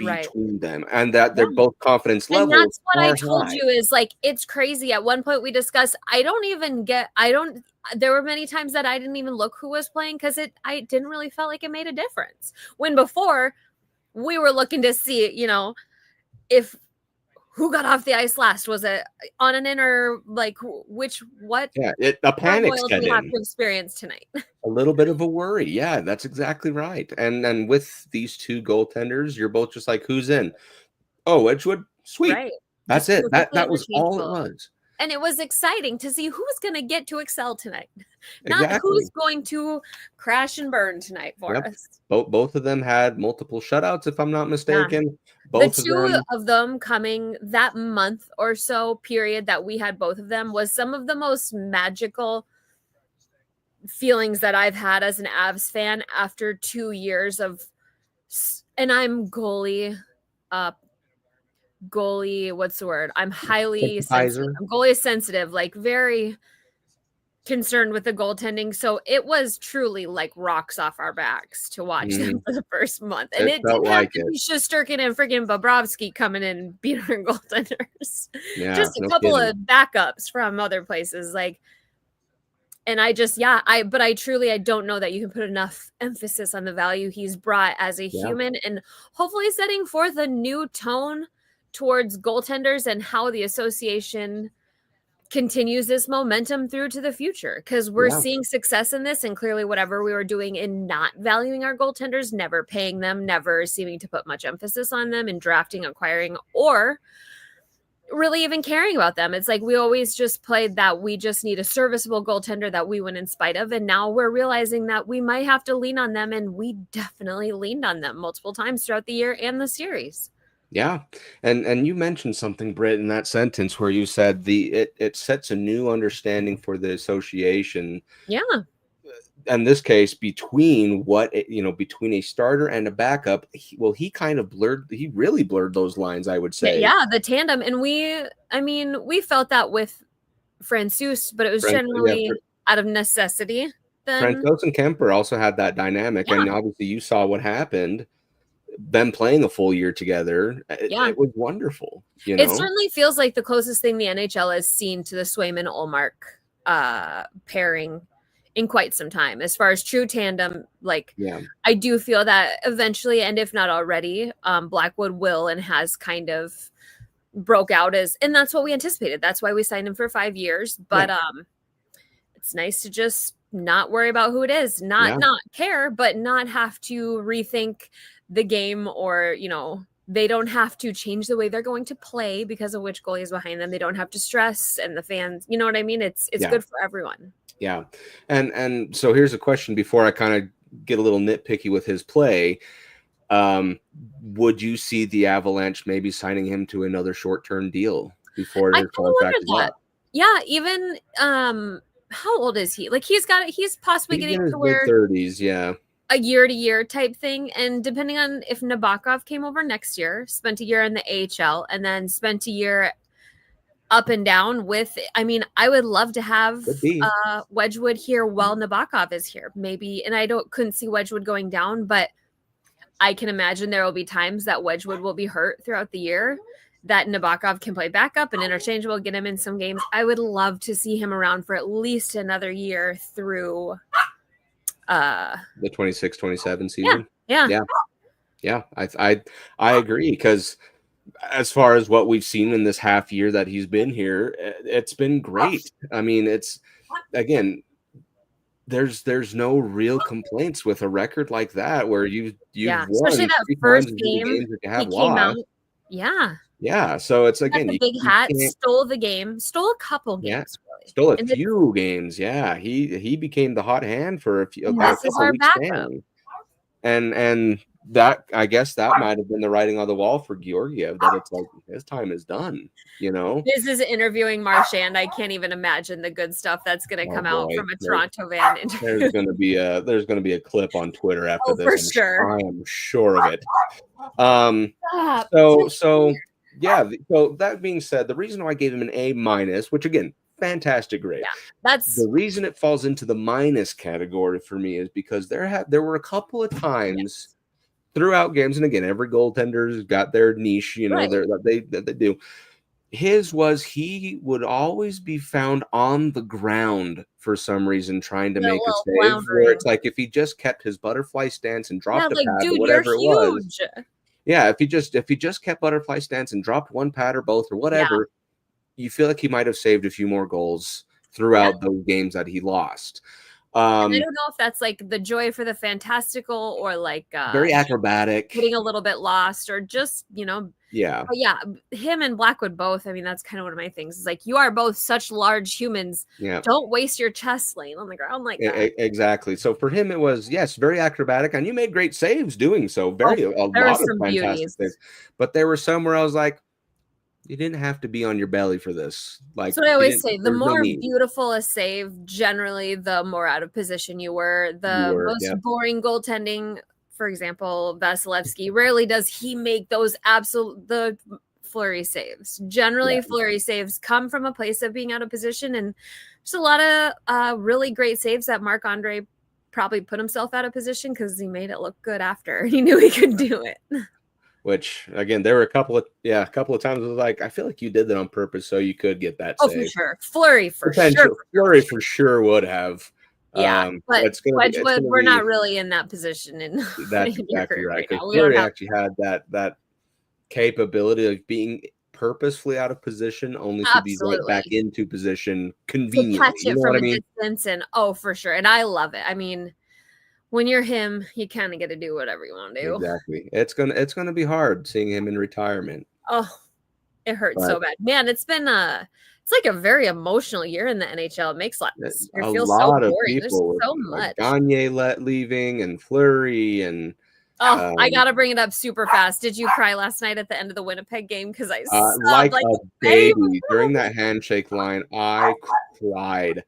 S2: Right.
S1: between them, and that they're
S2: Yeah.
S1: both confidence
S2: And
S1: levels
S2: that's what I
S1: are
S2: told
S1: high.
S2: you is like, it's crazy. At one point we discussed, there were many times that I didn't even look who was playing because I didn't really felt like it made a difference. When before we were looking to see, if who got off the ice last, was it on an inner, like what
S1: Yeah, a panic
S2: turmoil do
S1: set
S2: we have
S1: in.
S2: to experience tonight?
S1: A little bit of a worry. Yeah, that's exactly right. And with these two goaltenders, you're both just like, who's in? Oh, Wedgwood, sweet.
S2: Right.
S1: That's
S2: Just
S1: it. That
S2: completely
S1: was all it
S2: interchangeable.
S1: was.
S2: And it was exciting to see who's going to get to excel tonight, not
S1: Exactly.
S2: who's going to crash and burn tonight for
S1: Yep.
S2: us.
S1: Both of them had multiple shutouts, if I'm not
S2: Yeah.
S1: mistaken.
S2: The
S1: Both of
S2: two
S1: them.
S2: of them coming that month or so period that we had both of them was some of the most magical feelings that I've had as an Avs fan after 2 years of, and I'm goalie, what's the word? I'm highly sensitive. I'm goalie sensitive, like very concerned with the goaltending. So it was truly like rocks off our backs to watch them for the first month. And it
S1: felt
S2: didn't have
S1: like
S2: to
S1: it.
S2: be Shesterkin and freaking Bobrovsky coming in and beating our goaltenders.
S1: Yeah,
S2: Just a
S1: no
S2: couple
S1: kidding.
S2: of backups from other places. Like, and I just, I don't know that you can put enough emphasis on the value he's brought as a human, and hopefully setting forth a new tone towards goaltenders and how the association continues this momentum through to the future, because we're seeing success in this, and clearly whatever we were doing in not valuing our goaltenders, never paying them, never seeming to put much emphasis on them in drafting, acquiring, or really even caring about them. It's like we always just played that we just need a serviceable goaltender that we win in spite of, and now we're realizing that we might have to lean on them, and we definitely leaned on them multiple times throughout the year and the series.
S1: Yeah. And you mentioned something, Britt, in that sentence where you said it sets a new understanding for the association.
S2: Yeah.
S1: In this case, between between a starter and a backup, he really blurred those lines, I would say.
S2: Yeah, the tandem. And we felt that with Francouz, but it was generally out of necessity.
S1: Francouz and Kemper also had that dynamic, and obviously you saw what happened. Them playing a full year together, it was wonderful.
S2: It certainly feels like the closest thing the NHL has seen to the Swayman-Ullmark pairing in quite some time, as far as true tandem. Like, I do feel that eventually, and if not already, Blackwood will and has kind of broke out and that's what we anticipated. That's why we signed him for 5 years. But it's nice to just not worry about who it is, not care, but not have to rethink the game, or they don't have to change the way they're going to play because of which goalie is behind them. They don't have to stress, and the fans, you know what I mean? It's good for everyone.
S1: Yeah. And so here's a question before I kind of get a little nitpicky with his play. Would you see the Avalanche maybe signing him to another short-term deal before their contract is up?
S2: Yeah, even how old is he? Like he's possibly getting to where
S1: mid-30s,
S2: a year-to-year type thing. And depending on if Nabokov came over next year, spent a year in the AHL, and then spent a year up and down with, I would love to have Wedgwood here while Nabokov is here, maybe. And I couldn't see Wedgwood going down, but I can imagine there will be times that Wedgwood will be hurt throughout the year, that Nabokov can play backup and interchangeable, get him in some games. I would love to see him around for at least another year through
S1: the 26-27 season.
S2: Yeah.
S1: I agree, because as far as what we've seen in this half year that he's been here, it's been great. It's, again, there's no real complaints with a record like that, where you've won,
S2: especially that first game
S1: that you have
S2: he came out.
S1: So it's, again,
S2: the big hat, stole the game, stole a couple games, really.
S1: Stole a few games. He became the hot hand for a few.
S2: This is our backup.
S1: And I guess that might have been the writing on the wall for Georgiev, that it's like his time is done, you know.
S2: This is interviewing Marchand. I can't even imagine the good stuff that's going to come out from a Toronto van interview.
S1: There's going to be a clip on Twitter after this.
S2: For sure.
S1: I am sure of it. So that being said, the reason why I gave him an A-, which again, fantastic grade.
S2: Yeah, that's
S1: the reason it falls into the minus category for me, is because there were a couple of times throughout games, and again, every goaltender's got their niche, you know, they do. His was, he would always be found on the ground for some reason trying to make a save, where it's like if he just kept his butterfly stance and dropped a pad or whatever it was. Yeah, if he just kept butterfly stance and dropped one pad or both or whatever, you feel like he might have saved a few more goals throughout those games that he lost.
S2: I don't know if that's like the joy for the fantastical, or like
S1: very acrobatic,
S2: getting a little bit lost, or just, you know.
S1: Yeah.
S2: But yeah, him and Blackwood both. I mean, that's kind of one of my things. It's like, you are both such large humans.
S1: Yeah.
S2: Don't waste your chest laying on the ground like that.
S1: Exactly. So for him, it was, yes, very acrobatic, and you made great saves doing so. A lot of fantastic things. But there were some where I was like, you didn't have to be on your belly for this. Like,
S2: that's what I always say. The more beautiful a save, generally, the more out of position you were. The most boring goaltending, for example, Vasilevsky, rarely does he make those the flurry saves. Generally, flurry saves come from a place of being out of position, and there's a lot of really great saves that Marc-Andre probably put himself out of position because he made it look good after. He knew he could do it.
S1: Which, again, there were a couple of times I was like, I feel like you did that on purpose so you could get that save.
S2: For sure. Flurry for sure.
S1: Flurry for sure would have.
S2: Yeah, but we're not really in that position.
S1: That's exactly right. Because Fleury actually had that capability of being purposefully out of position, only to be right back into position conveniently.
S2: To catch it from a distance, and for sure. And I love it. I mean, when you're him, you kind of get to do whatever you want to do.
S1: Exactly. It's gonna be hard seeing him in retirement.
S2: Oh, it hurts so bad, man. It's been it's like a very emotional year in the NHL. It makes
S1: a lot of people. There's so much. Gagne leaving, and Fleury, and
S2: I gotta bring it up super fast. Did you cry last night at the end of the Winnipeg game? Because I
S1: like a baby during that handshake line. I cried.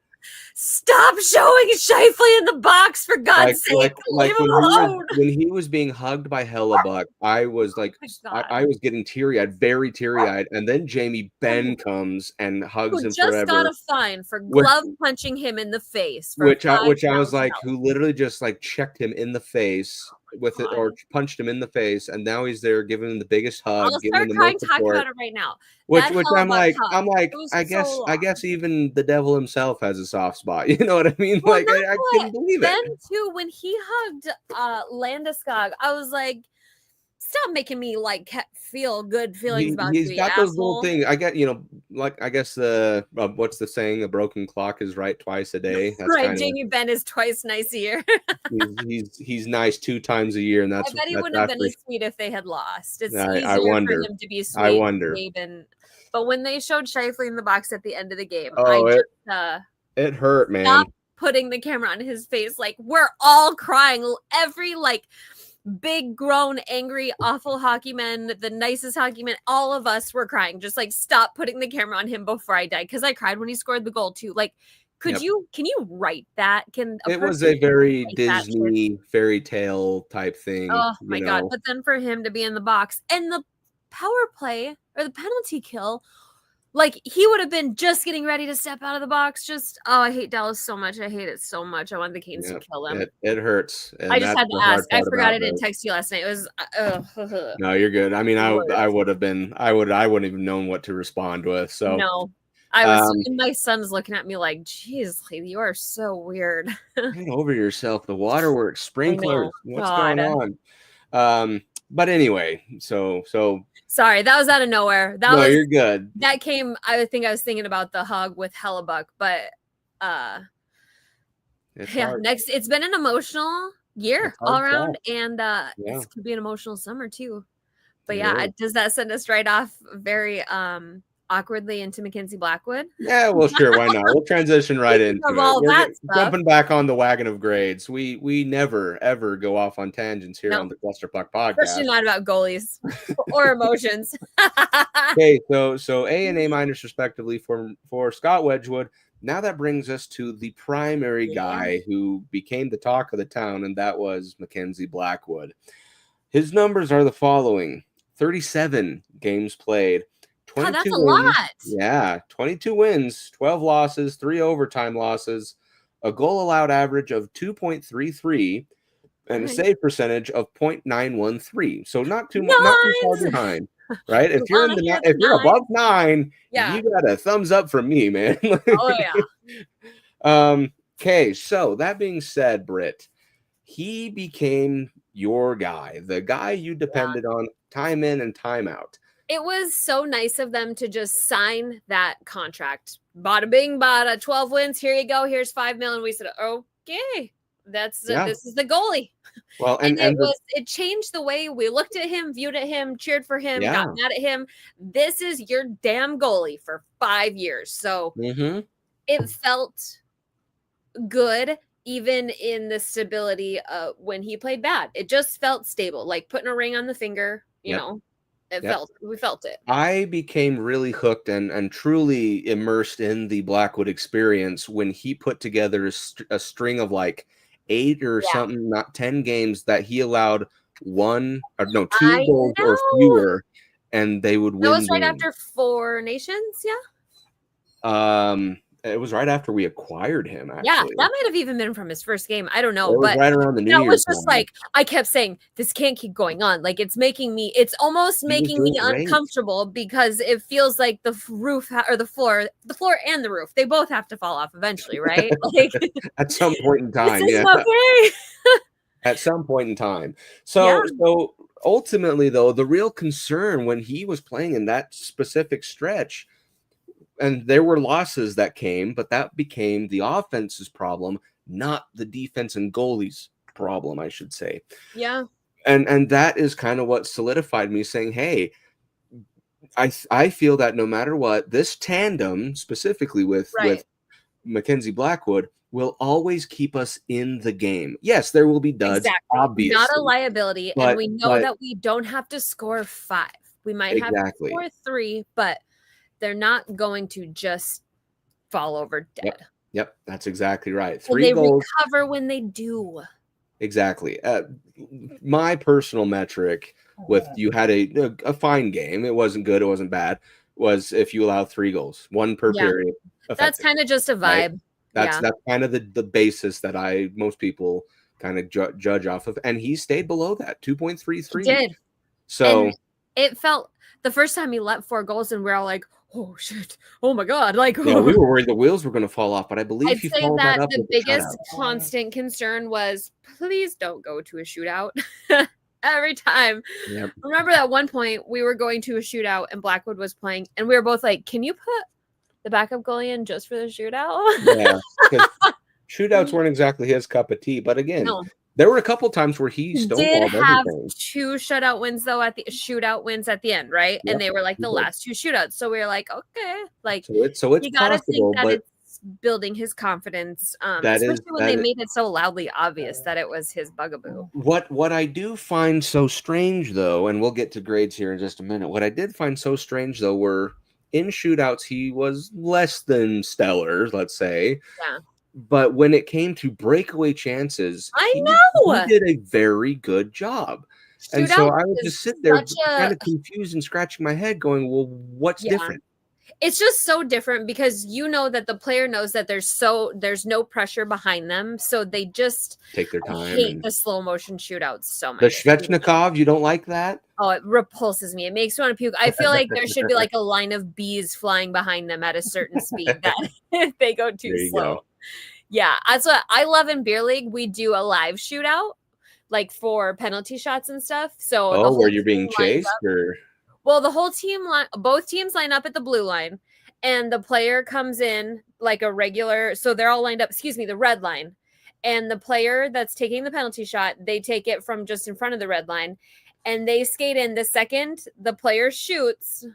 S2: Stop showing Scheifele in the box, for God's sake. Leave him alone.
S1: When he was being hugged by Hellebuck, I was like, I was getting teary-eyed, very teary-eyed. And then Jamie Benn comes and hugs him forever.
S2: Just got a fine for glove punching him in the face.
S1: Which I was like, who literally just like checked him in the face with it, or punched him in the face, and now he's there giving him the biggest hug.
S2: I'll start crying talking about it right now.
S1: Which I'm like, I guess even the devil himself has a soft spot. You know what I mean? Well, like I couldn't believe it.
S2: Then too, when he hugged Landeskog, I was like, stop making me like feel good feelings about you. He's got those little
S1: things. I get, I guess what's the saying? A broken clock is right twice a day.
S2: That's right. Jamie Benn is twice nice a year.
S1: he's nice 2 times a year, and that's.
S2: I bet he wouldn't have been as sweet if they had lost. It's easier
S1: I wonder.
S2: for him to be sweet.
S1: I wonder.
S2: But when they showed Scheifele in the box at the end of the game,
S1: it hurt, man.
S2: Stop putting the camera on his face. Like, we're all crying. Every big, grown, angry, awful hockey man, the nicest hockey man, all of us were crying. Just stop putting the camera on him before I die. Because I cried when he scored the goal too. Like, can you write that?
S1: It was a very Disney fairy tale type thing.
S2: Oh my God. But then for him to be in the box and the power play or the penalty kill, he would have been just getting ready to step out of the box. I hate Dallas so much. I hate it so much. I want the Canes to kill them.
S1: It hurts.
S2: I just had to ask. I forgot I didn't text you last night. It was.
S1: No, you're good. I mean, I would have been. I wouldn't even known what to respond with. So
S2: no, I was. My son's looking at me like, "Geez, you are so weird."
S1: Get over yourself. The waterworks, sprinklers. What's going on? But anyway, so.
S2: Sorry, that was out of nowhere.
S1: You're good.
S2: That came. I think I was thinking about the hug with Hellebuck, but it's been an emotional year all around, and it could be an emotional summer too. But does that send us right off very awkwardly into Mackenzie Blackwood?
S1: Yeah, well, sure, why not? We'll transition right into
S2: Of
S1: it.
S2: all that stuff.
S1: Jumping back on the wagon of grades. We never ever go off on tangents here on the Clusterfuck podcast.
S2: Especially not about goalies or emotions.
S1: Okay, so A and A minus respectively for Scott Wedgwood. Now that brings us to the primary guy who became the talk of the town, and that was Mackenzie Blackwood. His numbers are the following: 37 games played, 22
S2: that's a
S1: wins.
S2: lot.
S1: Yeah, 22 wins, 12 losses, 3 overtime losses, a goal allowed average of 2.33, and a save percentage of 0.913. So not too far behind. Right? If you're above 9, you got a thumbs up from me, man.
S2: Oh yeah.
S1: Okay, so that being said, Brit, he became your guy, the guy you depended on time in and time out.
S2: It was so nice of them to just sign that contract. Bada bing, bada, 12 wins. Here you go. Here's $5 million. We said, okay, this is the goalie.
S1: Well, and
S2: it changed the way we looked at him, viewed at him, cheered for him, got mad at him. This is your damn goalie for 5 years. So it felt good, even in the stability when he played bad. It just felt stable, like putting a ring on the finger, you know. We felt it.
S1: I became really hooked and truly immersed in the Blackwood experience when he put together a string of like 8 or something, not 10 games that he allowed 2 goals or fewer, and they would win.
S2: That was right after 4 Nations,
S1: It was right after we acquired him, actually.
S2: Yeah, that might have even been from his first game. I don't know.
S1: It was
S2: but
S1: right around the New Year's.
S2: That was just like, I kept saying, this can't keep going on. Like, it's almost making me uncomfortable because it feels like the roof or the floor and the roof, they both have to fall off eventually, right? Like
S1: at some point in time.
S2: This is okay.
S1: At some point in time. So ultimately, though, the real concern when he was playing in that specific stretch, and there were losses that came, but that became the offense's problem, not the defense and goalies problem, I should say.
S2: Yeah.
S1: And that is kind of what solidified me saying, hey, I feel that no matter what, this tandem, specifically with Mackenzie Blackwood, will always keep us in the game. Yes, there will be duds, obviously.
S2: Not a liability, and we know that we don't have to score 5. We might have to score 3, but they're not going to just fall over dead.
S1: Yep, that's exactly right.
S2: 3 goals. They recover when they do.
S1: Exactly. My personal metric with you had a fine game. It wasn't good. It wasn't bad. Was if you allow 3 goals, 1 per period.
S2: That's kind of just a vibe. Right?
S1: That's kind of the basis that most people kind of judge off of. And he stayed below that, 2.33.
S2: He did.
S1: So
S2: and it felt the first time he let 4 goals and we're all like, oh shit, oh my god, like
S1: we were worried the wheels were going to fall off, but I believe
S2: I'd say that the biggest constant concern was please don't go to a shootout. Every time. Yep. Remember that one point we were going to a shootout and Blackwood was playing and we were both like, can you put the backup goalie in just for the shootout?
S1: Yeah, shootouts weren't exactly his cup of tea, but again, there were a couple times where he stonewalled
S2: have
S1: everything.
S2: 2 shootout wins at the end, right? Yep. And they were like the last 2 shootouts. So we were like, okay, like
S1: so it's
S2: you gotta
S1: possible,
S2: think that it's building his confidence. Especially when they made it so loudly obvious that it was his bugaboo.
S1: What I do find so strange though, and we'll get to grades here in just a minute. What I did find so strange though were in shootouts he was less than stellar, let's say.
S2: Yeah.
S1: But when it came to breakaway chances, he did a very good job. And so I would just sit there kind of confused and scratching my head going, well, what's different?
S2: It's just so different because you know that the player knows that there's no pressure behind them. So they just
S1: take their time.
S2: I hate the slow motion shootouts so much.
S1: The Svechnikov, you don't like that?
S2: Oh, it repulses me. It makes me want to puke. I feel like there should be like a line of bees flying behind them at a certain speed that if they go too slow. Yeah, that's what I love in beer league. We do a live shootout, like for penalty shots and stuff. So
S1: where you're being chased, or
S2: the whole team both teams line up at the blue line, and the player comes in like a regular. So they're all lined up. The red line, and the player that's taking the penalty shot, they take it from just in front of the red line, and they skate in. The second the player shoots,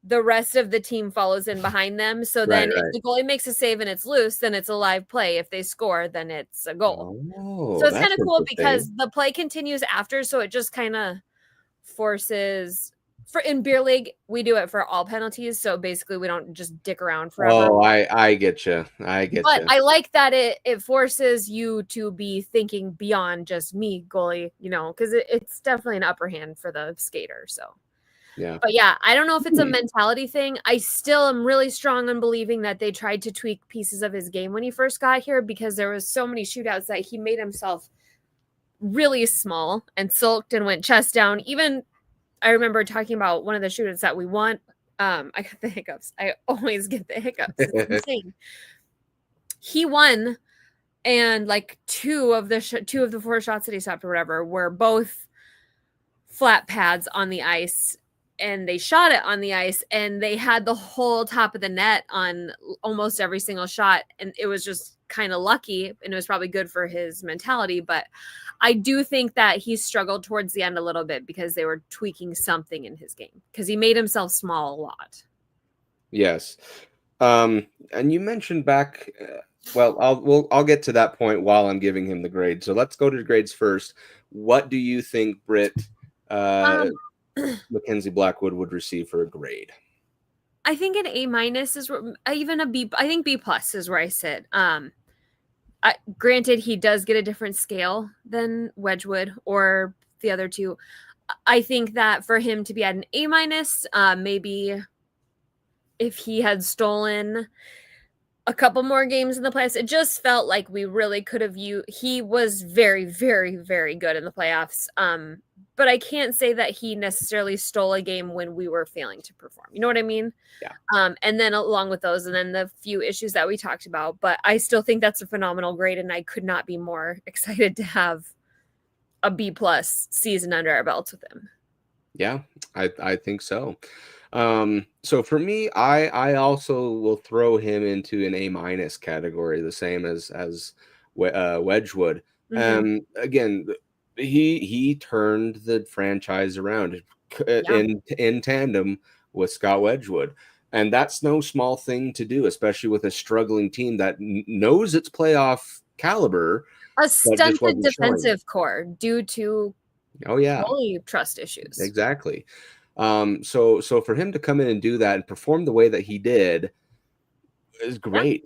S2: the rest of the team follows in behind them. So then if the goalie makes a save and it's loose, then it's a live play. If they score, then it's a goal. So it's kind of cool because the play continues after. So it just kind of forces in beer league, we do it for all penalties. So basically we don't just dick around forever.
S1: Oh, I get you. But
S2: I like that it forces you to be thinking beyond just me, goalie, because it's definitely an upper hand for the skater. So
S1: yeah.
S2: But yeah, I don't know if it's a mentality thing. I still am really strong on believing that they tried to tweak pieces of his game when he first got here, because there was so many shootouts that he made himself really small and sulked and went chest down. Even I remember talking about one of the shootouts that we won. I got the hiccups. I always get the hiccups. It's insane. He won, and like two of the 4 shots that he stopped or whatever were both flat pads on the ice. And they shot it on the ice, and they had the whole top of the net on almost every single shot. And it was just kind of lucky, and it was probably good for his mentality. But I do think that he struggled towards the end a little bit because they were tweaking something in his game, because he made himself small a lot.
S1: Yes. And you mentioned back, I'll get to that point while I'm giving him the grade. So let's go to the grades first. What do you think, Brit, Mackenzie Blackwood would receive for a grade?
S2: I think an A- is even a B. I think B+ is where I sit. Granted, he does get a different scale than Wedgwood or the other two. I think that for him to be at an A-, maybe if he had stolen a couple more games in the playoffs, it just felt like we really could have he was very, very, very good in the playoffs. But I can't say that he necessarily stole a game when we were failing to perform. You know what I mean?
S1: Yeah.
S2: And then along with those, and then the few issues that we talked about, but I still think that's a phenomenal grade, and I could not be more excited to have a B+ season under our belts with him.
S1: Yeah, I think so. So for me, I also will throw him into an A- category, the same as Wedgwood. Again, he turned the franchise around in tandem with Scott Wedgwood, and that's no small thing to do, especially with a struggling team that knows its playoff caliber.
S2: A stunted defensive core due to goalie trust issues.
S1: Exactly. So for him to come in and do that and perform the way that he did is great.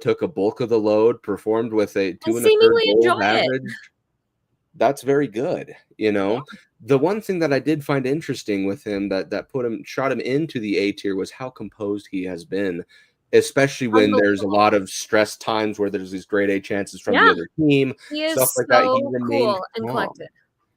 S1: Took a bulk of the load, performed with a 2 1/3 goals average. That's very good. The one thing that I did find interesting with him that shot him into the A tier was how composed he has been, especially when there's a lot of stress times where there's these grade A chances from the other team, stuff like that. He remained
S2: cool and collected.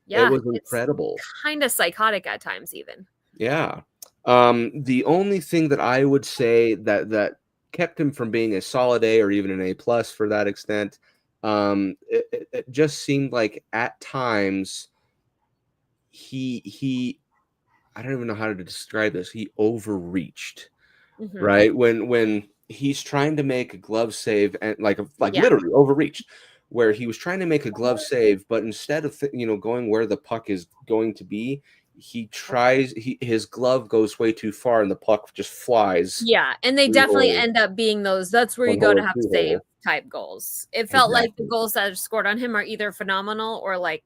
S1: Yeah, it was incredible.
S2: Kind of psychotic at times, even.
S1: Yeah. The only thing that I would say that kept him from being a solid A or even an A+ for that extent, it just seemed like at times he I don't even know how to describe this. He overreached, right? When he's trying to make a glove save and literally overreached, where he was trying to make a glove save, but instead of going where the puck is going to be, his glove goes way too far and the puck just flies.
S2: Yeah, and they definitely end up being those. That's where you go to have save type goals. It felt like the goals that are scored on him are either phenomenal or like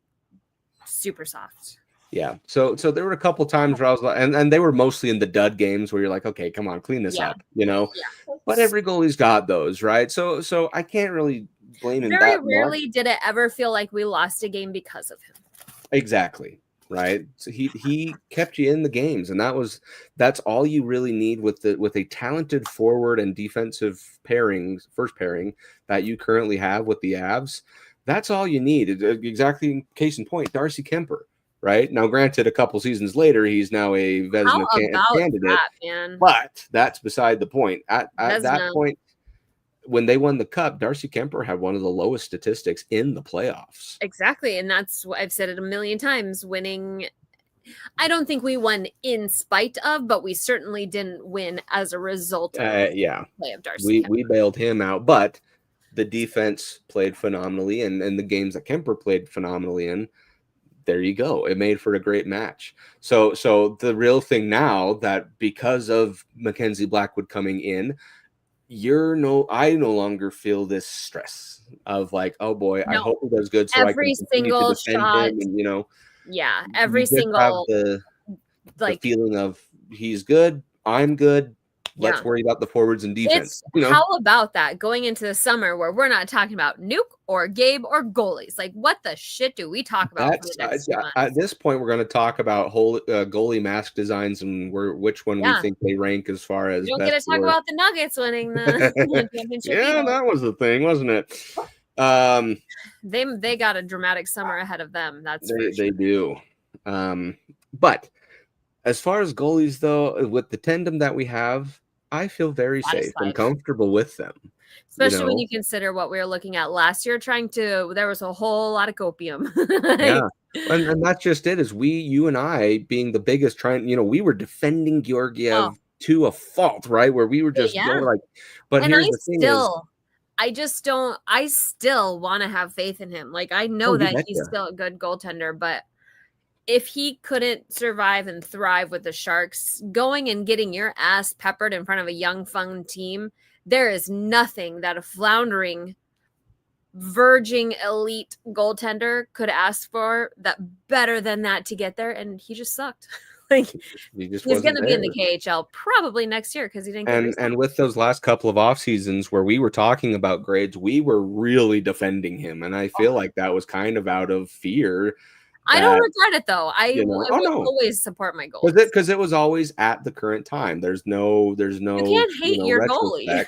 S2: super soft.
S1: Yeah. So there were a couple times where I was like, and they were mostly in the dud games where you're like, okay, come on, clean this up, But every goalie's got those, right? So I can't really blame him.
S2: Very rarely did it ever feel like we lost a game because of him.
S1: Exactly. Right. So he kept you in the games, and that's all you really need with a talented forward and defensive first pairing that you currently have with the Avs. That's all you need. Exactly. Case in point, Darcy Kemper. Right now, granted, a couple seasons later, he's now a Vezina candidate, but that's beside the point. At that point, when they won the Cup, Darcy Kemper had one of the lowest statistics in the playoffs.
S2: Exactly, and that's what I've said it a million times. Winning, I don't think we won in spite of, but we certainly didn't win as a result of the play of Darcy.
S1: We bailed him out, but the defense played phenomenally, and the games that Kemper played phenomenally in, there you go. It made for a great match. So the real thing now, that because of Mackenzie Blackwood coming in, I no longer feel this stress of like, oh boy, I
S2: No.
S1: hope he does good so I can
S2: Every
S1: continue to
S2: single
S1: defend
S2: shot.
S1: him. And
S2: Yeah,
S1: you
S2: every
S1: just have
S2: single
S1: the
S2: like
S1: feeling of he's good, I'm good. Let's
S2: yeah.
S1: worry about the forwards and defense.
S2: It's how about that going into the summer where we're not talking about Nuke or Gabe or goalies? Like, what the shit do we talk about for the next 2 months?
S1: At this point, we're going to talk about whole goalie mask designs and which one we think they rank as far as
S2: you don't
S1: best.
S2: get to talk about the Nuggets winning the championship.
S1: Yeah, that was the thing, wasn't it?
S2: They got a dramatic summer ahead of them.
S1: They do. But as far as goalies, though, with the tandem that we have, I feel very safe and comfortable with them.
S2: Especially when you consider what we were looking at last year, there was a whole lot of copium.
S1: Yeah. And that's just it, is you and I being the biggest we were defending Georgiev to a fault, right? Where we were just but
S2: and
S1: here's the thing
S2: I still want to have faith in him. Like, I know that he's still a good goaltender, but if he couldn't survive and thrive with the Sharks, going and getting your ass peppered in front of a young, fun team, there is nothing that a floundering, verging elite goaltender could ask for that better than that to get there. And he just sucked. He's going to be in the KHL probably next year because he didn't get
S1: and with those last couple of off seasons where we were talking about grades, we were really defending him. And I feel like that was kind of out of fear.
S2: I don't regret it, though. I will always support my goals
S1: because it was always at the current time. There's no
S2: you can't hate your goalie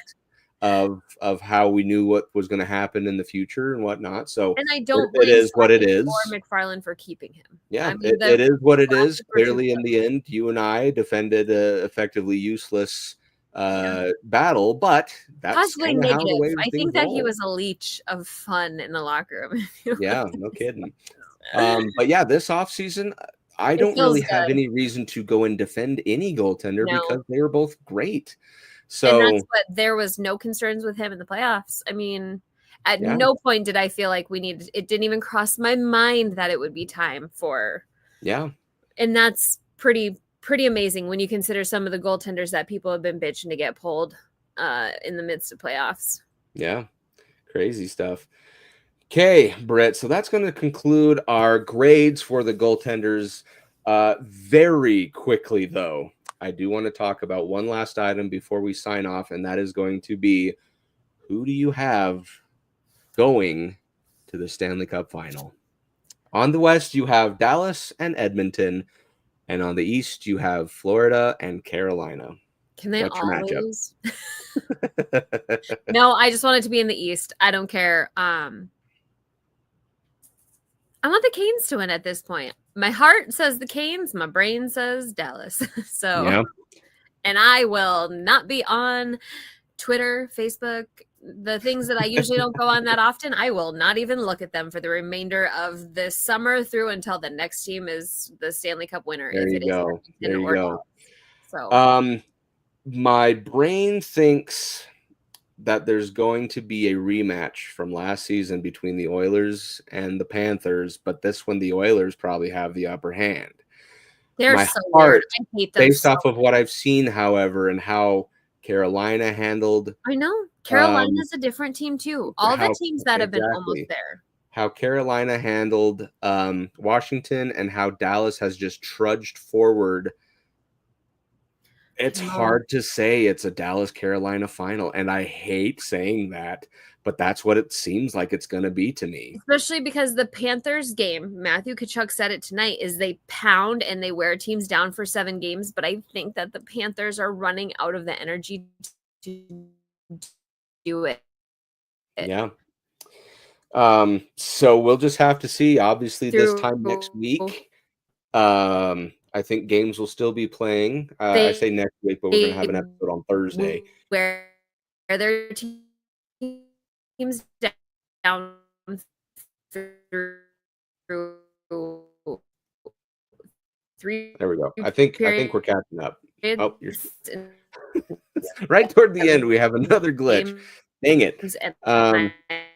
S1: of how we knew what was going to happen in the future and whatnot. So
S2: and I don't
S1: it is what it is.
S2: Or McFarland for keeping him.
S1: Yeah, I mean, it is what it is. Clearly, in the end, you and I defended a effectively useless battle, but that's
S2: possibly negative. I think that he was a leech of fun in the locker room.
S1: Yeah, no kidding. But yeah, this offseason, I don't really have any reason to go and defend any goaltender because they were both great. So
S2: and that's what there was no concerns with him in the playoffs. I mean, at no point did I feel like it didn't even cross my mind that it would be time for.
S1: Yeah.
S2: And that's pretty amazing when you consider some of the goaltenders that people have been bitching to get pulled in the midst of playoffs.
S1: Yeah. Crazy stuff. Okay, Brit. So that's going to conclude our grades for the goaltenders. Very quickly, though, I do want to talk about one last item before we sign off, and that is going to be, who do you have going to the Stanley Cup final? On the West, you have Dallas and Edmonton, and on the East, you have Florida and Carolina.
S2: Can they all lose? No, I just want it to be in the East. I don't care. I want the Canes to win at this point. My heart says the Canes. My brain says Dallas. And I will not be on Twitter, Facebook, the things that I usually don't go on that often. I will not even look at them for the remainder of this summer through until the next team is the Stanley Cup winner.
S1: There you go. There you go.
S2: So,
S1: my brain thinks that there's going to be a rematch from last season between the Oilers and the Panthers, but this one the Oilers probably have the upper hand.
S2: They're so weird. I hate them
S1: based off of what I've seen, however, and how Carolina handled.
S2: I know. Carolina's a different team too. All the teams that have been almost there.
S1: How Carolina handled Washington and how Dallas has just trudged forward. It's hard to say it's a Dallas-Carolina final, and I hate saying that, but that's what it seems like it's going to be to me.
S2: Especially because the Panthers game, Matthew Tkachuk said it tonight, is they pound and they wear teams down for 7 games, but I think that the Panthers are running out of the energy to do it.
S1: Yeah. So we'll just have to see, obviously, this time next week. I think games will still be playing. I say next week, but we're going to have an episode on Thursday.
S2: Where their teams down through 3.
S1: There we go. I think we're catching up. Oh, you're right toward the end. We have another glitch. Dang it.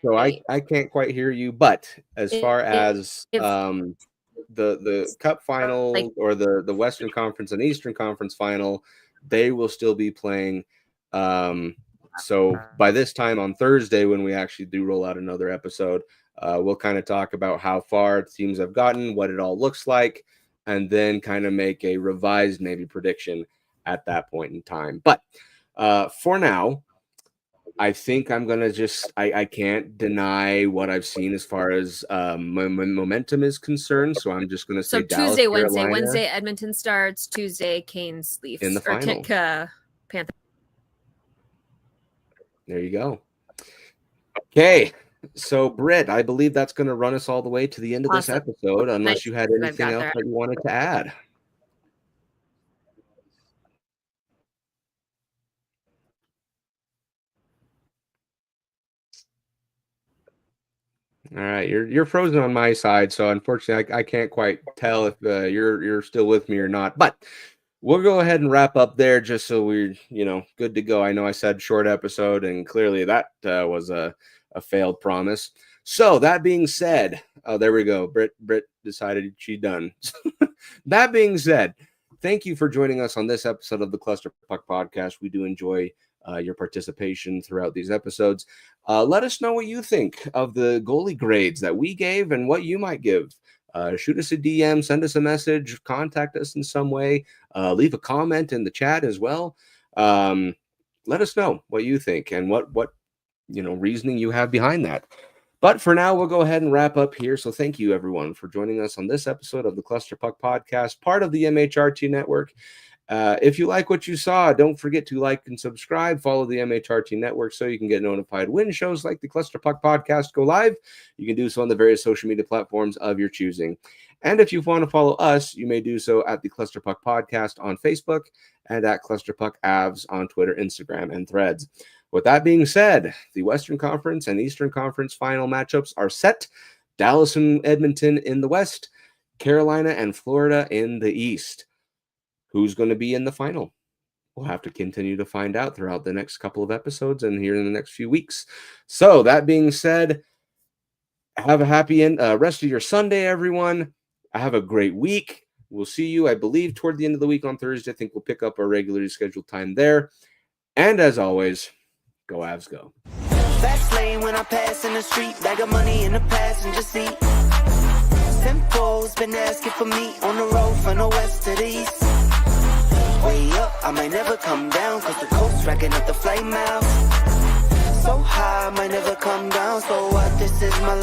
S1: So I can't quite hear you, but as far as the Cup final or the Western Conference and Eastern Conference final, they will still be playing. So by this time on Thursday, when we actually do roll out another episode, we'll kind of talk about how far teams have gotten, what it all looks like, and then kind of make a revised maybe prediction at that point in time. But for now, I think I'm going to just, I can't deny what I've seen as far as momentum is concerned. So I'm just going to say Dallas,
S2: Tuesday,
S1: Carolina,
S2: Wednesday, Edmonton starts. Tuesday, Canes, Leafs.
S1: In the final.
S2: Panthers.
S1: There you go. Okay. So, Brit, I believe that's going to run us all the way to the end of this episode, unless you had anything else that you wanted to add. All right, you're frozen on my side, so unfortunately, I can't quite tell if you're still with me or not. But we'll go ahead and wrap up there, just so we're good to go. I know I said short episode, and clearly that was a failed promise. So that being said, oh, there we go. Brit decided she's done. That being said, thank you for joining us on this episode of the Cluster Puck Podcast. We do enjoy your participation throughout these episodes. Let us know what you think of the goalie grades that we gave and what you might give. Shoot us a DM, send us a message, contact us in some way, leave a comment in the chat as well. Let us know what you think and what reasoning you have behind that. But for now, we'll go ahead and wrap up here. So thank you, everyone, for joining us on this episode of the Cluster Puck Podcast, part of the MHRT Network. If you like what you saw, don't forget to like and subscribe. Follow the MHRT Network so you can get notified when shows like the Cluster Puck Podcast go live. You can do so on the various social media platforms of your choosing. And if you want to follow us, you may do so at the Cluster Puck Podcast on Facebook and at Cluster Puck Avs on Twitter, Instagram, and Threads. With that being said, the Western Conference and Eastern Conference final matchups are set. Dallas and Edmonton in the West, Carolina and Florida in the East. Who's going to be in the final? We'll have to continue to find out throughout the next couple of episodes and here in the next few weeks. So that being said, have a happy rest of your Sunday, everyone. Have a great week. We'll see you, I believe, toward the end of the week on Thursday. I think we'll pick up our regularly scheduled time there. And as always, go Avs, go.
S3: Fast lane when I pass in the street, bag of money in the passenger seat. Simcoe's been asking for me on the road from the west to the east. Way up, I might never come down, cause the coast's racking up the flame out. So high, I might never come down, so what, this is my life.